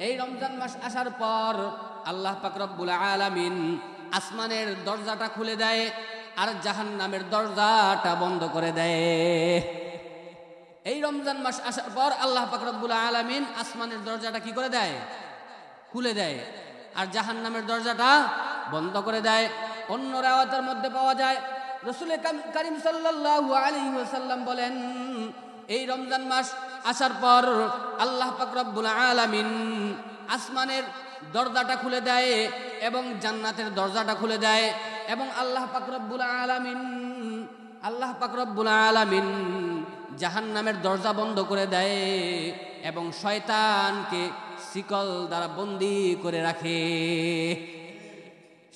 এই রমজান মাস আসার পর আল্লাহ পাক রব্বুল আলামিন আসমানের দরজাটা খুলে দেয় আর জাহান্নামের দরজাটা বন্ধ করে দেয়। এই রমজান মাস আসার পর আল্লাহ পাক রব্বুল আলামিন আসমানের দরজাটা কি করে দেয়? খুলে দেয় আর জাহান্নামের দরজাটা বন্ধ করে দেয়। অন্য রাওয়াতের মধ্যে পাওয়া যায় রাসূল কারীম সাল্লাল্লাহু আলাইহি ওয়াসাল্লাম বলেন, এই রমজান মাস আসার পর আল্লাহ পাক রব্বুল আলামিন আসমানের দরজাটা খুলে দেয় এবং জান্নাতের দরজাটা খুলে দেয় এবং আল্লাহ পাক রব্বুল আলামিন জাহান্নামের দরজা বন্ধ করে দেয় এবং শয়তানকে শিকল দ্বারা বন্দী করে রাখে।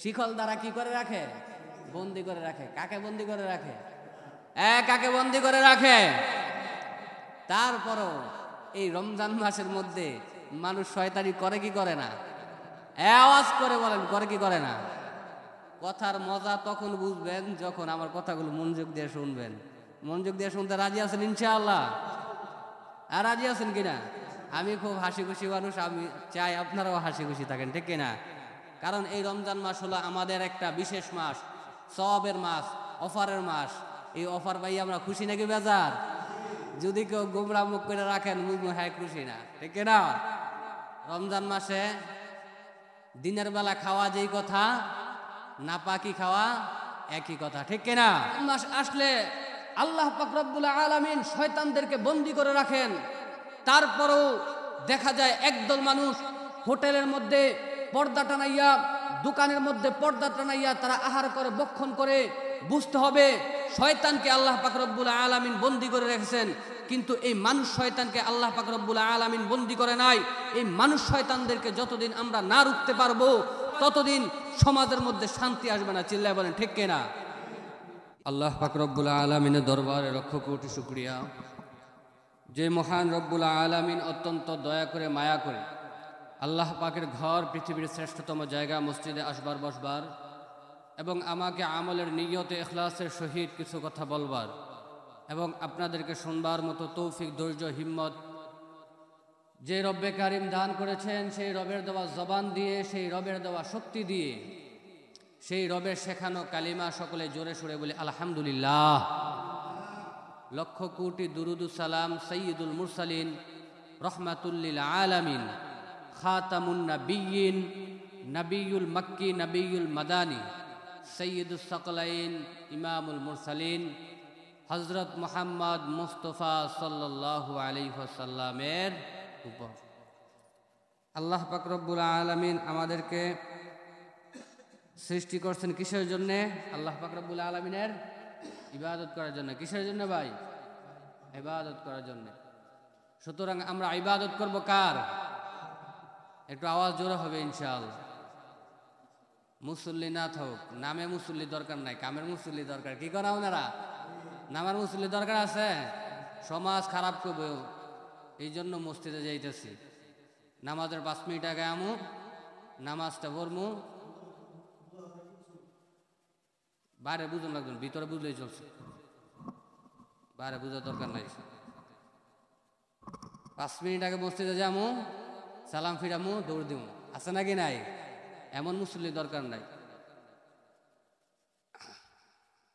শিকল দ্বারা কি করে রাখে? বন্দী করে রাখে। কাকে বন্দী করে রাখে? কাকে বন্দী করে রাখে? তারপরও এই রমজান মাসের মধ্যে মানুষ শয়তানি করে কি করে না? আওয়াজ করে বলেন, করে কি করে না? কথার মজা তখন বুঝবেন যখন আমার কথাগুলো মনোযোগ দিয়ে শুনবেন। মনোযোগ দিয়ে শুনতে রাজি আছেন ইনশাআল্লাহ? আর রাজি আছেন কিনা? আমি খুব হাসি খুশি মানুষ, আমি চাই আপনারাও হাসি খুশি থাকেন, ঠিক কিনা? কারণ এই রমজান মাস হলো আমাদের একটা বিশেষ মাস, সওয়াবের মাস, অফারের মাস। এই অফার পাই আমরা খুশি নাকি বেজার? যদি কেউ গোমরা মুখ করে রাখেন বুঝবো হ্যাঁ খুশি না, ঠিক কিনা? রমজান মাসে দিনের বেলা খাওয়া যেই কথা, নাপাকি খাওয়া একই কথা, ঠিক কিনা? মাস আসলে আল্লাহ পাক রব্বুল আলামিন শয়তানদেরকে বন্দী করে রাখেন। তারপরেও দেখা যায় একদল মানুষ হোটেলের মধ্যে পর্দা টানাইয়া, দোকানের মধ্যে পর্দা টানাইয়া তারা আহার করে, ভক্ষণ করে। বুঝতে হবে শয়তানকে আল্লাহ পাক রব্বুল আলামিন বন্দী করে রেখেছেন, কিন্তু এই মানুষ শয়তানকে আল্লাহ পাক রব্বুল আলামিন বন্দী করে নাই। এই মানুষ শয়তানদেরকে যতদিন আমরা না রুখতে পারবো ততদিন সমাজের মধ্যে শান্তি আসবে না। চিল্লায় বলেন ঠিক কিনা? আল্লাহ পাক রব্বুল আলামিনের দরবারে লক্ষ কোটি শুকরিয়া, যে মহান রব্বুল আলামিন অত্যন্ত দয়া করে, মায়া করে আল্লাহ পাকের ঘর, পৃথিবীর শ্রেষ্ঠতম জায়গা, মসজিদে আসবার বসবার এবং আমাকে আমলের নিয়তে ইখলাসের সহিত কিছু কথা বলবার এবং আপনাদেরকে শুনবার মতো তৌফিক, ধৈর্য, হিম্মত যে রব্বে কারিম দান করেছেন, সেই রবের দেওয়া জবান দিয়ে, সেই রবের দেওয়া শক্তি দিয়ে, সেই রবের শেখানো কালিমা সকলে জোরে সুরে বলি আলহামদুলিল্লাহ। লক্ষ কোটি দুরুদু সালাম সাইয়্যিদুল মুরসালিন, রহমাতুল্লিল আলামিন, খাতামুন নাবিয়্যিন, নবিয়ুল মক্কি, নবিয়ুল মাদানী, সাইয়্যিদুস সাকলাইন, ইমামুল মুরসালিন হযরত মুহাম্মদ মুস্তাফা সাল্লাল্লাহু আলাইহি ওয়াসাল্লামের উপর। আল্লাহ পাক রব্বুল আলামিন আমাদেরকে সৃষ্টি করছেন কিসের জন্য? আল্লাহ পাক রব্বুল আলামিনের ইবাদত করার জন্য। কিসের জন্য ভাই? ইবাদত করার জন্য। সুতরাং আমরা ইবাদত করব কার? একটু আওয়াজ জোরে হবে ইনশাআল্লাহ। মুসল্লি না থাকুক, নামে মুসল্লি দরকার নাই, কামের মুসল্লি দরকার। কি করা ওনারা? নামের মুসল্লি দরকার আছে? সমাজ খারাপ করবে, এই জন্য মসজিদে যাইতেছি। নামাজের 5 মিনিট আগে আমু, নামাজটা পড়মু। বাইরে বুঝুন লাগবেন, ভিতরে বুঝলেই চলছে, বাইরে বুঝার দরকার নাই। 5 মিনিট আগে মসজিদে যামু, সালাম ফিরামু, দৌড় দিমু। আছে নাকি নাই? এমন মুসল্লি দরকার নাই।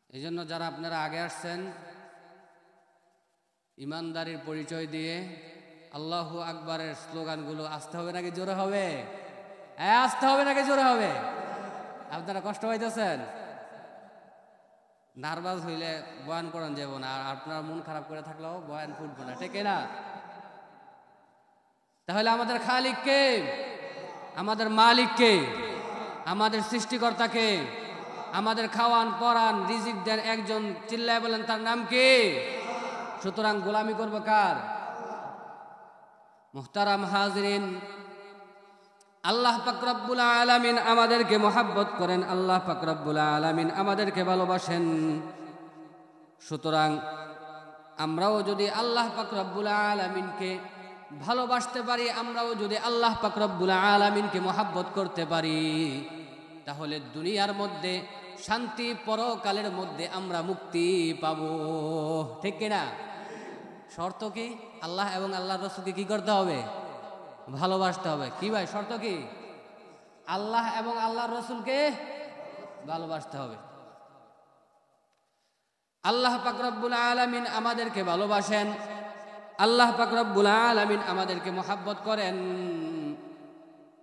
এই জন্য যারা আপনারা আগে আসছেন, ইমানদারির পরিচয় দিয়ে আল্লাহু আকবারের স্লোগানগুলো আসতে হবে নাকি জোরে হবে? আসতে হবে নাকি জোরে হবে? আপনারা কষ্ট পাইতেছেন? নার্ভাস হইলে বয়ান করান যাব না, আর আপনার মন খারাপ করে থাকলেও বয়ান ফুটবে না, ঠিক না? তাহলে আমাদের খালিককে, আমাদের মালিককে, আমাদের সৃষ্টিকর্তাকে, আমাদের খাওয়ান, পরান, রিজিক দেন একজন। চিল্লায় বলেন তার নাম কি? সুতরাং গোলামি করবো কার? মুহতারাম হাজিরিন, আল্লাহ পাক রব্বুল আলামিন আমাদেরকে মহাব্বত করেন, আল্লাহ পাক রব্বুল আলামিন আমাদেরকে ভালোবাসেন। সুতরাং আমরাও যদি আল্লাহ পাক রব্বুল আলামিনকে ভালোবাসতে পারি, আমরাও যদি আল্লাহ পাক রব্বুল আলামিনকে মহাব্বত করতে পারি, তাহলে দুনিয়ার মধ্যে শান্তি, পরকালের মধ্যে আমরা মুক্তি পাবো, ঠিক কিনা? শর্ত কি? আল্লাহ এবং আল্লাহর রাসূলকে কি করতে হবে? ভালোবাসতে হবে। কি ভাই, শর্ত কি? আল্লাহ এবং আল্লাহর রাসূলকে ভালোবাসতে হবে। আল্লাহ পাক রব্বুল আলামিন আমাদেরকে ভালোবাসেন, আল্লাহ পাক রব্বুল আলামিন আমাদেরকে মহাব্বত করেন।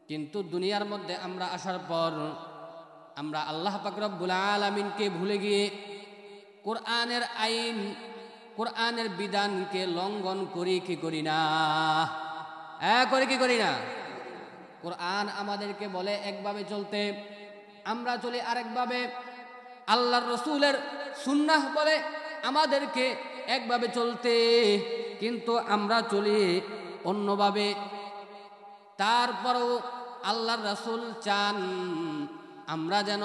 কিন্তু দুনিয়ার মধ্যে আমরা আসার পর আমরা আল্লাহ পাক রব্বুল আলামিনকে ভুলে গিয়ে কোরআনের আইন, কোরআনের বিধানকে লঙ্ঘন করি কি করি না? করে কি করি না? কোরআন আমাদেরকে বলে একভাবে চলতে, আমরা চলি আরেকভাবে। আল্লাহর রাসূলের সুন্নাহ বলে আমাদেরকে একভাবে চলতে, কিন্তু আমরা চলি অন্যভাবে। তারপরেও আল্লাহর রাসূল চান আমরা যেন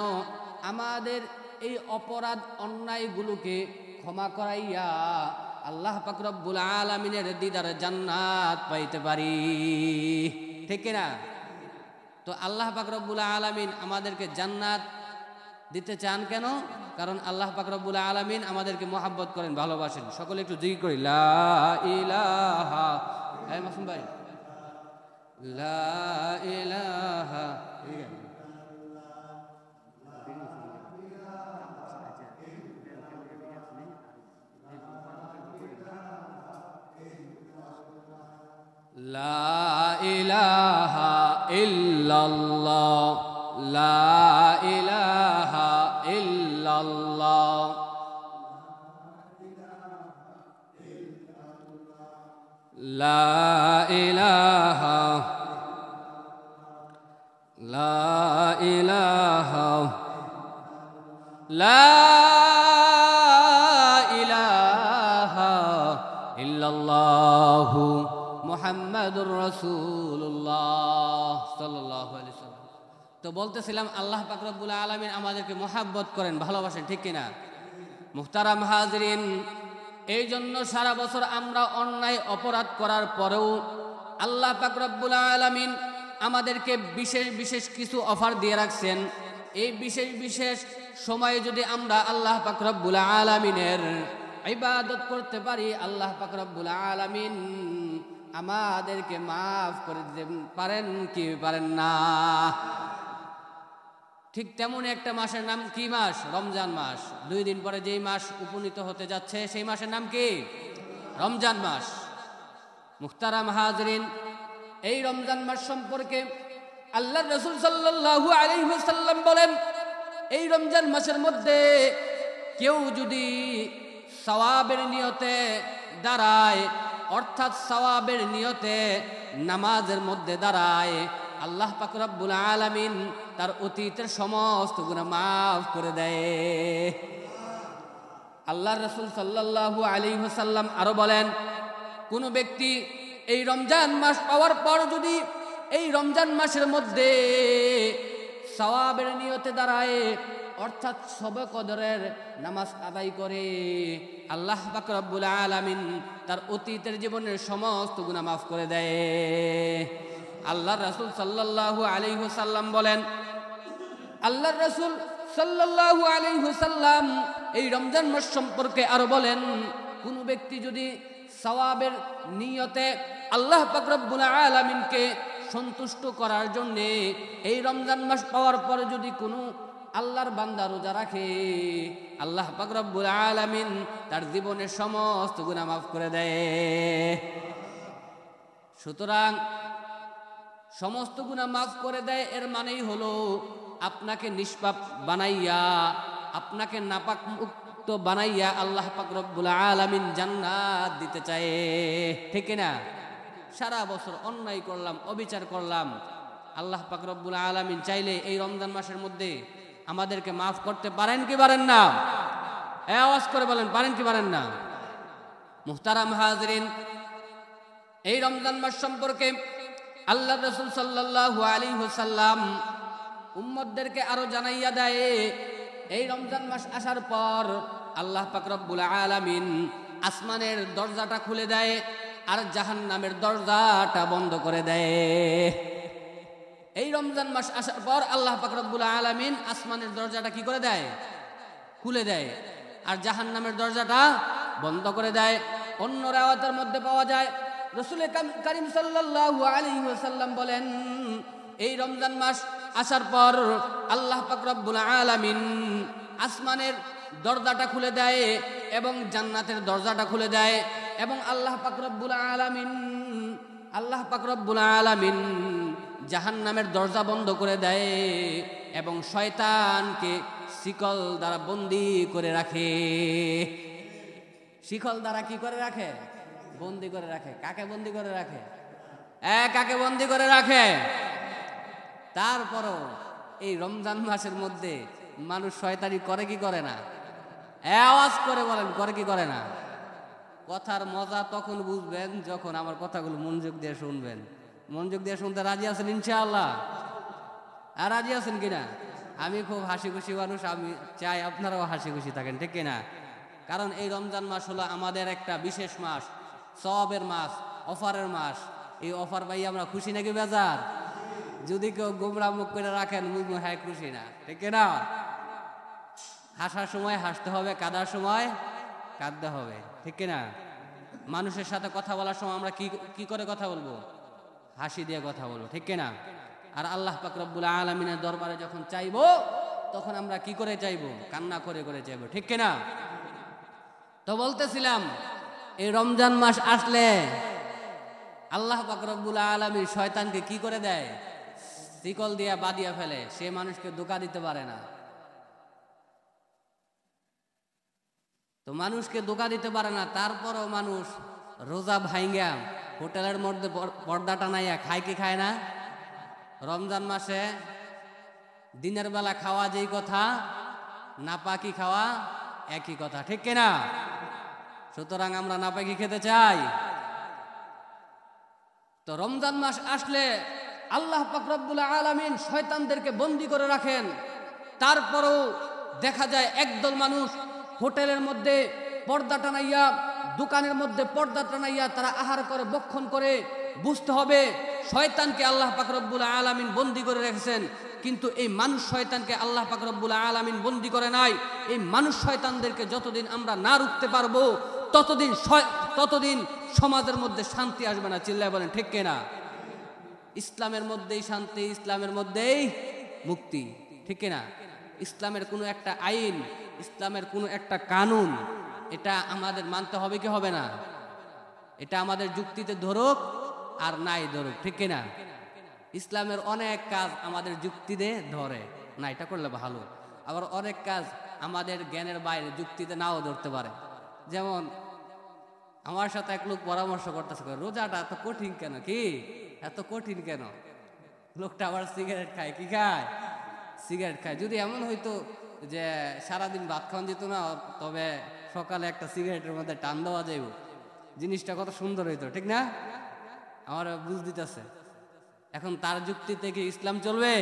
আমাদের এই অপরাধ অন্যায়গুলোকে ক্ষমা করাইয়া আল্লাহ পাক রব্বুল আলামিনের দিদার জান্নাত পাইতে পারি, ঠিক না? তো আল্লাহ পাক রব্বুল আলামিন আমাদেরকে জান্নাত দিতে চান কেন? কারণ আল্লাহ পাক রব্বুল আলামিন আমাদেরকে মহাব্বত করেন, ভালোবাসেন। সকলে একটু জিকির করি, লা ইলাহা, এই মাসুম ভাই, লা ইলাহা লা ইলাহা ইল্লাল্লাহ, লা ইলাহা ইল্লাল্লাহ, লা ইলাহা, লা ইলাহা, লা ইলাহা ইল্লাল্লাহু মুহাম্মাদুর রাসূলুল্লাহ সাল্লাল্লাহু আলাইহি ওয়াসাল্লাম। তো বলতেছিলাম আল্লাহ পাক রব্বুল আলামিন আমাদেরকে মহাব্বত করেন, ভালোবাসেন, ঠিক কিনা? মুহতারাম হাজরিন, এই জন্য সারা বছর আমরা অন্যায় অপরাধ করার পরেও আল্লাহ পাক রব্বুল আলামিন আমাদেরকে বিশেষ বিশেষ কিছু অফার দিয়ে রাখছেন। এই বিশেষ বিশেষ সময়ে যদি আমরা আল্লাহ পাক রব্বুল আলামিনের ইবাদত করতে পারি, আল্লাহ পাক রব্বুল আলামিন আমাদেরকে মাফ করে দিতে পারেন কি পারেন না? ঠিক তেমন একটা মাসের নাম কি মাস? রমজান মাস। 2 দিন পরে যেই মাস উপনীত হতে যাচ্ছে সেই মাসের নাম কি? রমজান মাস। মুহতারাম হাজরিন, এই রমজান মাস সম্পর্কে আল্লাহর রাসূল সাল্লাল্লাহু আলাইহি ওয়াসাল্লাম বলেন, এই রমজান মাসের মধ্যে কেউ যদি সওয়াবের নিয়তে দাঁড়ায়, অর্থাৎ সওয়াবের নিয়তে নামাজের মধ্যে দাঁড়ায়, আল্লাহ পাক রব্বুল আলামিন তার অতীতের সমস্ত গুনাহ মাফ করে দেয়। আল্লাহর রাসূল সাল্লাল্লাহু আলাইহি ওয়াসাল্লাম আরো বলেন, কোন ব্যক্তি এই রমজান মাস পাওয়ার পর যদি এই রমজান মাসের মধ্যে সওয়াবের নিয়তে দাঁড়ায়, অর্থাৎ শবে কদরের নামাজ আদায় করে, আল্লাহ পাক রব্বুল আলামিন তার অতীতের জীবনের সমস্ত গুনাহ মাফ করে দেয়। আল্লাহর রাসূল সাল্লাল্লাহু আলাইহি ওয়াসাল্লাম বলেন, আল্লাহর রাসূল সাল্লাল্লাহু আলাইহি ওয়াসাল্লাম এই রমজান মাস সম্পর্কে আরো বলেন, কোন ব্যক্তি যদি সওয়াবের নিয়তে আল্লাহ পাক রব্বুল আলামিনকে সন্তুষ্ট করার জন্য এই রমজান মাস পাওয়ার পরে যদি কোনো আল্লাহর বান্দা রোজা রাখে, আল্লাহ পাক রব্বুল আলামিন তার জীবনের সমস্ত গুনাহ মাফ করে দেয়। সুতরাং সমস্ত গুনাহ মাফ করে দেয় এর মানেই হলো আপনাকে নিষ্পাপ বানাইয়া, আপনাকে নাপাক মুক্ত বানাইয়া আল্লাহ পাক রব্বুল আলামিন জান্নাত দিতে চায়, ঠিক না? সারা বছর অন্যায় করলাম, অবিচার করলাম, আল্লাহ পাক রব্বুল আলামিন চাইলে এই রমজান মাসের মধ্যে আমাদেরকে মাফ করতে পারেন কি পারেন না? আওয়াজ করে বলেন, পারেন কি পারেন না? মুহতারাম হাজরিন, এই রমজান মাস সম্পর্কে আল্লাহর রাসূল সাল্লাল্লাহু আলাইহি ওয়াসাল্লাম উম্মতদেরকে আরো জানাইয়া দেয়, এই রমজান মাস আসার পর আল্লাহ পাক রব্বুল আলামিন আসমানের দরজাটা খুলে দেয় আর জাহান্নামের দরজাটা বন্ধ করে দেয়। এই রমজান মাস আসার পর আল্লাহ পাক রব্বুল আলামিন আসমানের দরজাটা কি করে দেয়? খুলে দেয়, আর জাহান্নামের দরজাটা বন্ধ করে দেয়। অন্য রাওয়াতের মধ্যে পাওয়া যায় রাসূল কারীম সাল্লাল্লাহু আলাইহি ওয়াসাল্লাম বলেন, এই রমজান মাস আসার পর আল্লাহ পাক রব্বুল আলামিন আসমানের দরজাটা খুলে দেয় এবং জান্নাতের দরজাটা খুলে দেয় এবং আল্লাহ পাক রব্বুল আলামিন জাহান্নামের দরজা বন্ধ করে দেয় এবং শয়তানকে শিকল দ্বারা বন্দী করে রাখে। শিকল দ্বারা কি করে রাখে? বন্দী করে রাখে। কাকে বন্দী করে রাখে? কাকে বন্দী করে রাখে? তারপরও এই রমজান মাসের মধ্যে মানুষ শয়তানি করে কি করে না? আওয়াজ করে বলেন, করে কি করে না? কথার মজা তখন বুঝবেন যখন আমার কথাগুলো মনোযোগ দিয়ে শুনবেন। মনোযোগ দিয়ে শুনতে রাজি আছেন ইনশাআল্লাহ? আর রাজি আছেন কিনা? আমি খুব হাসি খুশি মানুষ, আমি চাই আপনারাও হাসি খুশি থাকেন, ঠিক কিনা? কারণ এই রমজান মাস হলো আমাদের একটা বিশেষ মাস, সওয়াবের মাস, অফারের মাস। এই অফার পাই আমরা খুশি নাকি বেজার? যদি কেউ গোমরা মুখ করে রাখেন বুঝবো হ্যাঁ খুশি না, ঠিক কিনা? হাসার সময় হাসতে হবে, কাঁদার সময় কাঁদতে হবে, ঠিক কিনা? মানুষের সাথে কথা বলার সময় আমরা কি করে কথা বলবো? হাসি দিয়ে কথা বলবো, ঠিক কিনা? আর আল্লাহ পাক রব্বুল আলামিনের দরবারে যখন চাইবো তখন আমরা কি করে চাইবো? কান্না করে করে চাইবো, ঠিক কিনা? তো বলতেছিলাম, এই রমজান মাস আসলে আল্লাহ পাক রব্বুল আলামিন শয়তানকে কি করে দেয়? শিকল দিয়া বাঁধিয়া ফেলে। সে মানুষকে ধোঁকা দিতে পারে না। তো মানুষকে ধোঁকা দিতে পারে না, তারপরও মানুষ রোজা ভাঙ্গা হোটেলের মধ্যে পর্দা টানাইয়া খায় কি খায় না? রমজান মাসে দিনের বেলা খাওয়া যেই কথা, নাপাকি খাওয়া একই কথা, ঠিক কিনা? সুতরাং আমরা নাপাকি খেতে চাই। তো রমজান মাস আসলে আল্লাহ পাক রব্বুল আলামিন শয়তানদেরকে বন্দী করে রাখেন। তারপরেও দেখা যায় একদল মানুষ হোটেলের মধ্যে পর্দা টানাইয়া, দোকানের মধ্যে পর্দা টানাইয়া তারা আহার করে, ভক্ষণ করে। বুঝতে হবে শয়তানকে আল্লাহ পাক রব্বুল আলামিন বন্দী করে রেখেছেন, কিন্তু এই মানুষ শয়তানকে আল্লাহ পাক রব্বুল আলামিন বন্দী করে নাই। এই মানুষ শয়তানদেরকে যতদিন আমরা না রুখতে পারবো ততদিন সমাজের মধ্যে শান্তি আসবে না। চিল্লায় বলেন ঠিক কিনা? ইসলামের মধ্যেই শান্তি, ইসলামের মধ্যেই মুক্তি, ঠিক কিনা? ইসলামের কোনো একটা আইন, ইসলামের কোনো একটা কানুন, এটা আমাদের মানতে হবে কি হবে না? এটা আমাদের যুক্তিতে ধরুক আর নাই ধরুক, ঠিক কিনা? ইসলামের অনেক কাজ আমাদের যুক্তিতে ধরে না, এটা করলে ভালো। আবার অনেক কাজ আমাদের জ্ঞানের বাইরে, যুক্তিতে নাও ধরতে পারে। যেমন আমার সাথে এক লোক পরামর্শ করতেছে, রোজাটা এত কঠিন কেন? কি এত কঠিন কেন? লোকটা আবার সিগারেট খায়। কি খায়? সিগারেট খায়। যদি এমন হইতো যে সারাদিন ভাত খাওয়ান যেত না, তবে সকালে একটা সিগারেটের মধ্যে টান দেওয়া যাইব, জিনিসটা কত সুন্দর হইতো, ঠিক না? আমার বুঝ দিতেছে। এখন তার যুক্তিতে কি ইসলাম চলবে?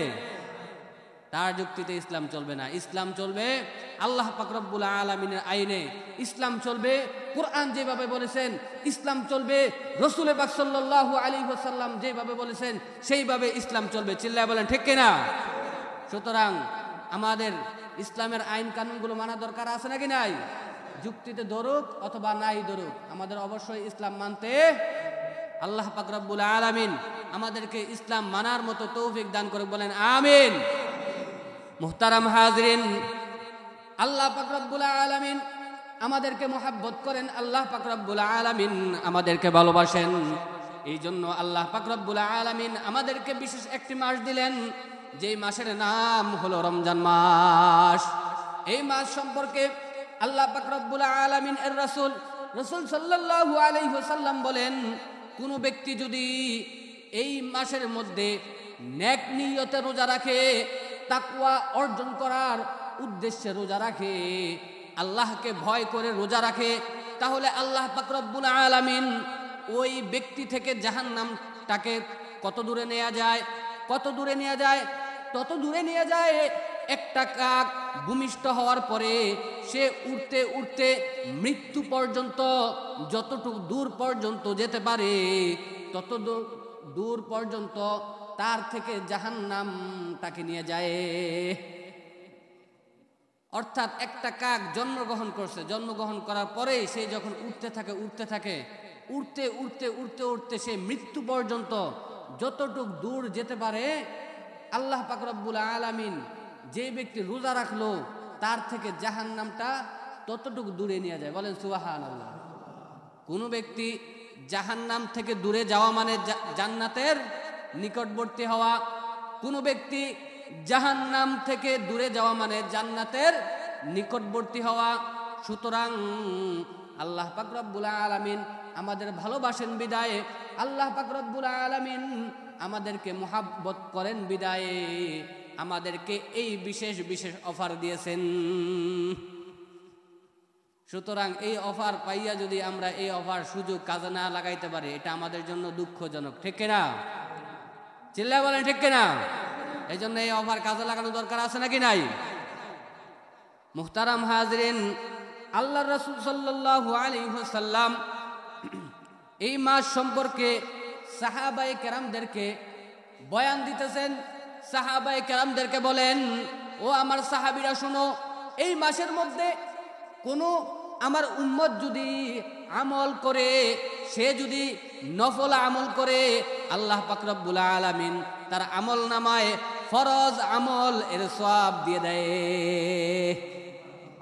তার যুক্তিতে ইসলাম চলবে না। ইসলাম চলবে আল্লাহ পাক রব্বুল আলামিনের আইনে। ইসলাম চলবে কুরআন যেভাবে বলেছেন, ইসলাম চলবে রাসূল পাক সাল্লাল্লাহু আলাইহি ওয়াসাল্লাম যেভাবে বলেছেন, সেইভাবে ইসলাম চলবে। চিল্লায় বলেন ঠিক কিনা? সুতরাং আমাদের ইসলামের আইন কানুনগুলো মানা দরকার আছে নাকি নাই? যুক্তিতে ধরুক অথবা নাই ধরুক, আমাদের অবশ্যই ইসলাম মানতে। আল্লাহ পাক রব্বুল আলামিন আমাদেরকে ইসলাম মানার মতো তৌফিক দান করে, বলেন আমিন। মুহতারাম হাজরিন, আল্লাহ পাক রব্বুল আলামিন আমাদেরকে মহব্বত করেন, আল্লাহ পাক রব্বুল আলামিন আমাদেরকে ভালোবাসেন। এই জন্য আল্লাহ পাক রব্বুল আলামিন আমাদেরকে বিশেষ একটি মাস দিলেন, যেই মাসের নাম হলো রমজান মাস। এই মাস সম্পর্কে আল্লাহ পাক রব্বুল আলামিন এর রাসূল সাল্লাল্লাহু আলাইহি ওয়াসাল্লাম বলেন, কোন ব্যক্তি যদি এই মাসের মধ্যে নেক নিয়তে রোজা রাখে, তাকওয়া অর্জন করার উদ্দেশ্যে রোজা রাখে, আল্লাহকে ভয় করে রোজা রাখে, তাহলে আল্লাহ পাক রব্বুল আলামিন ওই ব্যক্তি থেকে জাহান্নামটাকে কত দূরে নেওয়া যায়? কত দূরে নেওয়া যায়? তত দূরে নিয়ে যায় একটা কাক ভূমিষ্ঠ হওয়ার পরে সে উড়তে উড়তে মৃত্যু পর্যন্ত, যতটুকু দূর পর্যন্ত যেতে পারে তত দূর পর্যন্ত তার থেকে জাহান্নামটাকে নিয়ে যায়। অর্থাৎ একটা কাক জন্মগ্রহণ করছে, জন্মগ্রহণ করার পরে সে যখন উঠতে থাকে উঠতে উঠতে উঠতে উঠতে সে মৃত্যু পর্যন্ত যতটুক দূর যেতে পারে আল্লাহ পাক রব্বুল আলামিন যে ব্যক্তি রোজা রাখলো তার থেকে জাহান্নামটা ততটুকু দূরে নিয়ে যায়। বলেন সুবহানাল্লাহ। কোনো ব্যক্তি জাহান্নাম থেকে দূরে যাওয়া মানে জান্নাতের নিকটবর্তী হওয়া, কোনো ব্যক্তি জাহান্নাম থেকে দূরে যাওয়া মানে জান্নাতের নিকটবর্তী হওয়া। সুতরাং আল্লাহ পাক রব্বুল আলামিন আমাদের ভালোবাসেন বিদায়ে, আল্লাহ পাক রব্বুল আলামিন আমাদেরকে মুহাব্বত করেন বিদায়ে আমাদেরকে এই বিশেষ বিশেষ অফার দিয়েছেন। সুতরাং এই অফার পাইয়া যদি আমরা এই অফার সুযোগ কাজে না লাগাইতে পারি এটা আমাদের জন্য দুঃখজনক, ঠিক কিনা? চিল্লায় বলেন ঠিক কিনা? এই জন্য এই অফার কাজে লাগানো দরকার আছে নাকি নাই? মুহতারাম হাজরিন, আল্লাহ রাসূল সাল্লাল্লাহু আলাইহি ওয়াসাল্লাম এই মাস সম্পর্কে সাহাবায়ে কেরামদেরকে বয়ান দিতেছেন। সাহাবায়ে কেরামদেরকে বলেন, ও আমার সাহাবীরা শোনো, এই মাসের মধ্যে কোনো আমার উম্মত যদি আমল করে, সে যদি নফল আমল করে, আল্লাহ পাক রব্বুল আলামিন তার আমল নামায় ফরজ আমল এর সওয়াব দিয়ে দেয়।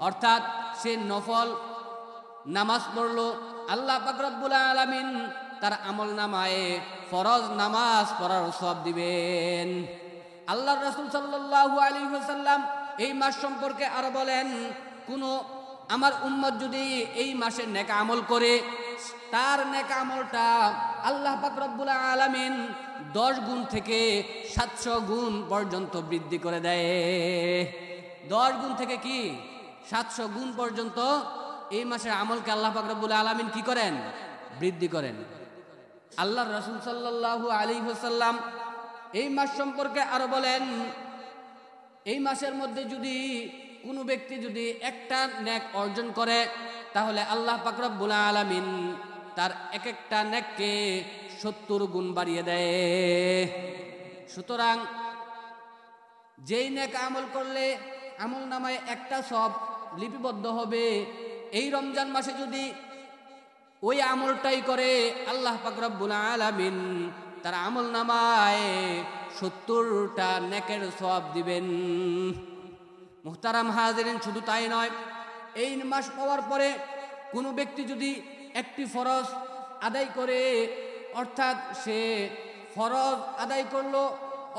অর্থাৎ সে নফল নামাজ পড়লো, আল্লাহ পাক রব্বুল আলামিন তার আমল নামায় ফরজ নামাজ পড়ার সওয়াব দিবেন। আল্লাহর রাসূল সাল্লাল্লাহু আলাইহি ওয়াসাল্লাম এই মাস সম্পর্কে আরো বলেন, কোন আমার উম্মত যদি এই মাসে নেক আমল করে, তার নেক আমলটা আল্লাহ পাক রব্বুল আলামিন 10 গুণ থেকে 700 গুণ পর্যন্ত বৃদ্ধি করে দেয়। 10 গুণ থেকে কি 700 গুণ পর্যন্ত এই মাসের আমলকে আল্লাহ পাক রব্বুল আলামিন কি করেন? বৃদ্ধি করেন। আল্লাহর রাসূল সাল্লাল্লাহু আলাইহি ওয়াসাল্লাম এই মাস সম্পর্কে আরো বলেন, এই মাসের মধ্যে যদি কোনো ব্যক্তি যদি একটা নেক অর্জন করে, তাহলে আল্লাহ পাক রব্বুল আলামিন তার এক একটা নেককে 70 গুণ বাড়িয়ে দেয়। সুতরাং যেই নেক আমল করলে আমল নামায় একটা সব লিপিবদ্ধ হবে, এই রমজান মাসে যদি ওই আমলটাই করে, আল্লাহ পাক রব্বুল আলামিন তার আমল নামায় 70টা নেকের সওয়াব দিবেন। মুহতারাম হাজিরিন, শুধু তাই নয়, এই মাস পাওয়ার পরে কোনো ব্যক্তি যদি একটি ফরজ আদায় করে, অর্থাৎ সে ফরজ আদায় করলো,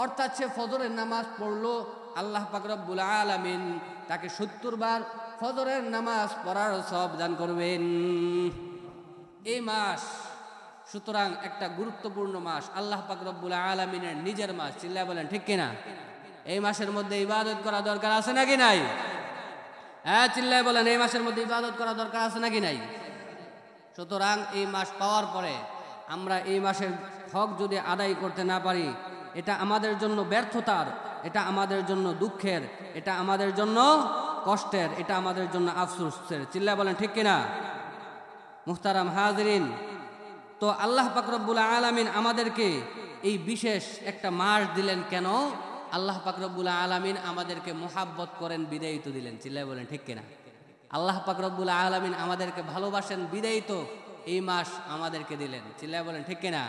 অর্থাৎ সে ফজরের নামাজ পড়লো, আল্লাহ পাক রব্বুল আলামিন তাকে 70 বার ফজরের নামাজ পড়ার সওয়াব দান করবেন। এই মাস সুতরাং একটা গুরুত্বপূর্ণ মাস, আল্লাহ পাক রব্বুল আলামিনের নিজের মাস। চিল্লায় বলেন ঠিক কিনা? এই মাসের মধ্যে ইবাদত করা দরকার আছে নাকি নাই? হ্যাঁ, চিল্লায় বলেন, এই মাসের মধ্যে ইবাদত করা দরকার আছে নাকি নাই? সুতরাং এই মাস পাওয়ার পরে আমরা এই মাসের হক যদি আদায় করতে না পারি, এটা আমাদের জন্য ব্যর্থতার, এটা আমাদের জন্য দুঃখের, এটা আমাদের জন্য কষ্টের, এটা আমাদের জন্য আফসোসের। চিল্লায় বলেন ঠিক কিনা? মুহতারাম হাজিরিন, তো আল্লাহ পাক রব্বুল আলামিন আমাদেরকে এই বিশেষ একটা মাস দিলেন কেন? আল্লাহ পাক রব্বুল আলামিন আমাদেরকে মুহাব্বত করেন বিদায়ী তো দিলেন। চিল্লায় বলেন ঠিক কিনা? আল্লাহ পাক রব্বুল আলামিন আমাদেরকে ভালোবাসেন বিদায়ী তো এই মাস আমাদেরকে দিলেন। চিল্লায় বলেন ঠিক কিনা?